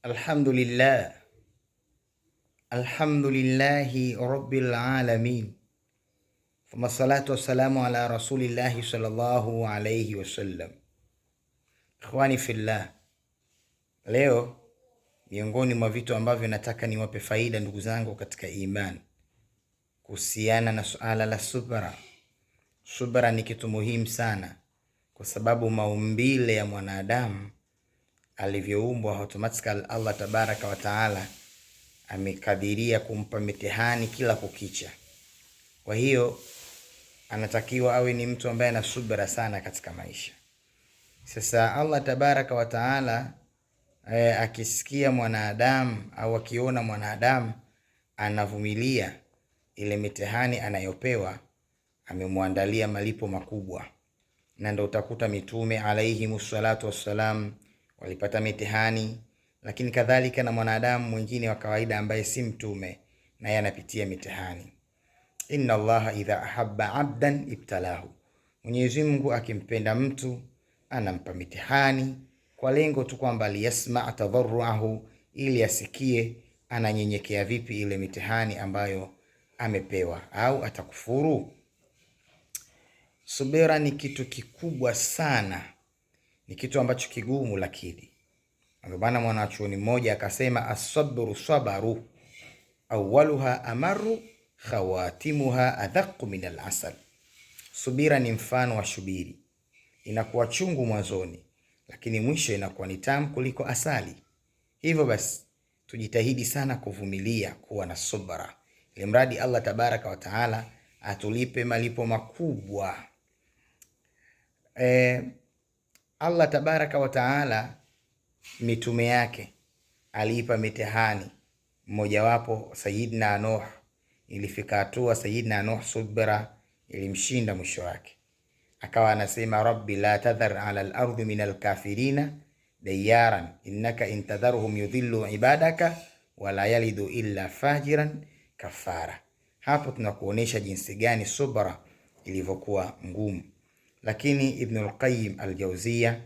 Alhamdulillah, alhamdulillahi rabbil alamin, thumma salatu wassalamu ala rasulillahi sallallahu alayhi wasallam. Ikhwani fillah, leo miongoni mwa vitu ambavyo nataka niwape faida ndugu zangu katika imani kuhusiana na suala la subra. Subra ni kitu muhimu sana, kwa sababu maumbile ya mwanadamu alivyoumbwa automatically Allah tabaraka wa taala amekadiria kumpa mitihani kila kukicha. Kwa hiyo anatakiwa awe ni mtu ambaye ana subra sana katika maisha. Sasa Allah tabaraka wa taala akisikia mwanadamu au akiona mwanadamu anavumilia ile mitihani anayopewa, amemwandalia malipo makubwa. Na ndio utakuta mitume alayhimus salatu wassalam walipata mitihani, lakini kadhalika na mwanadamu mwingine wa kawaida ambaye si mtume naye anapitia mitihani. Inna Allaha idha ahabba abdan ibtalahu, Mwenyezi Mungu akimpenda mtu anampa mitihani kwa lengo tu kwamba liyasma tadharruahu, ili asikie ananyenyekea vipi ile mitihani ambayo amepewa, au atakufuru. Subira ni kitu kikubwa sana, ni kitu ambacho kigumu, lakini ndio maana mwanachuoni mmoja akasema as-sabru sabaru awwaluha amaru khawatimuha adhaqu min al-asal. Subira ni mfano wa shubiri, inakuwa chungu mwanzoni, lakini mwisho inakuwa ni tamu kuliko asali. Hivyo basi tujitahidi sana kuvumilia, kuwa na subra, ili mradi Allah tabaraka wa taala atulipe malipo makubwa. Allah tabaraka wa taala mitume yake aliipa mitihani. Mmojawapo Sayyidina Nuh, ilifika hatua Sayyidina Nuh subra ilimshinda mwisho wake, akawa anasema rabbi la tadhar ala al-ardi min al-kafirina dayaran innaka intadharhum yudhillu ibadaka wala yalidu illa fajiran kafara. Hapo tunakuonesha jinsi gani subra ilivyokuwa ngumu. Lakini Ibn al-Qayyim al-Jawziyya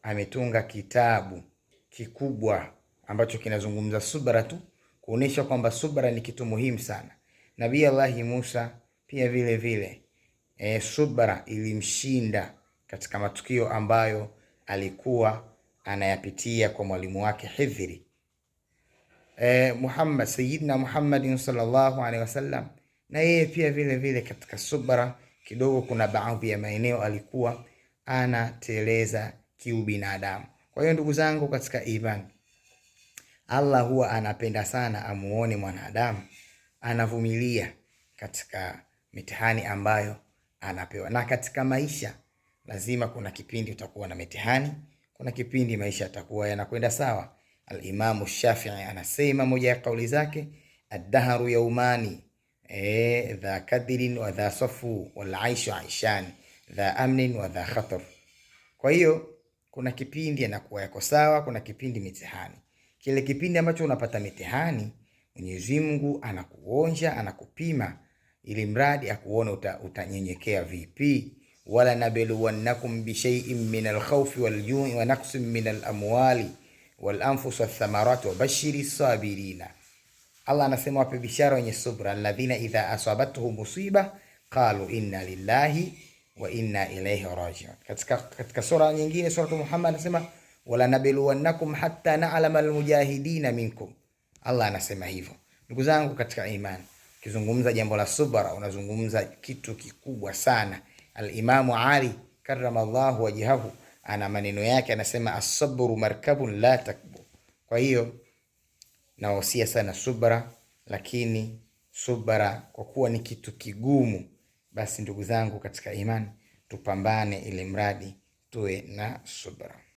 ametunga kitabu kikubwa ambacho kinazungumza subra tu, kuonesha kwamba subra ni kitu muhimu sana. Nabii Allah Musa pia vile vile subra ilimshinda katika matukio ambayo alikuwa anayapitia kwa mwalimu wake Hidhri. Sayyidina Muhammad sallallahu alaihi wasallam na yeye pia vile vile katika subra kidogo, kuna baadhi ya maeneo alikuwa anateleza kiubinadamu. Kwa hiyo ndugu zangu katika imani, Allah huwa anapenda sana amuone mwanadamu anavumilia katika mitihani ambayo anapewa. Na katika maisha lazima kuna kipindi utakuwa na mitihani, kuna kipindi maisha yatakuwa yanakwenda sawa. Al-Imamu Shafi'i anasema, moja ya kauli zake, ad-dahru yaumani dha kadrin wa dha safu wal aishu aishani dha amnin wa dha khatar. Kwa hiyo kuna kipindi anakuwa yako sawa, kuna kipindi mitihani. Kile kipindi ambacho unapata mitihani, Mwenyezi Mungu anakuonja, anakupima, ili mradi akuone utanyenyekea vipi. Wala nabluwannakum bi shay'in min al-khawfi wal-ju'i wa naqsin min al-amwali wal-anfusi wath-thamarati wa bashiri sabirina. Allah anasema wape bishara wenye subra, alladhina idha asabatuhum musiba qalu inna lillahi wa inna ilayhi raji'un. Katika sura nyingine, sura Muhammad, anasema wala nabluwannakum hatta na'lama al-mujahidina minkum. Allah anasema hivyo. Ndugu zangu katika imani, ukizungumza jambo la subra unazungumza kitu kikubwa sana. Al-Imamu Ali karramallahu wajhahu ana maneno yake, anasema as-sabru markabun la takbu. Kwa hiyo nawahusia sana subra, lakini subra kwa kuwa ni kitu kigumu, basi ndugu zangu katika imani tupambane ili mradi tuwe na subra.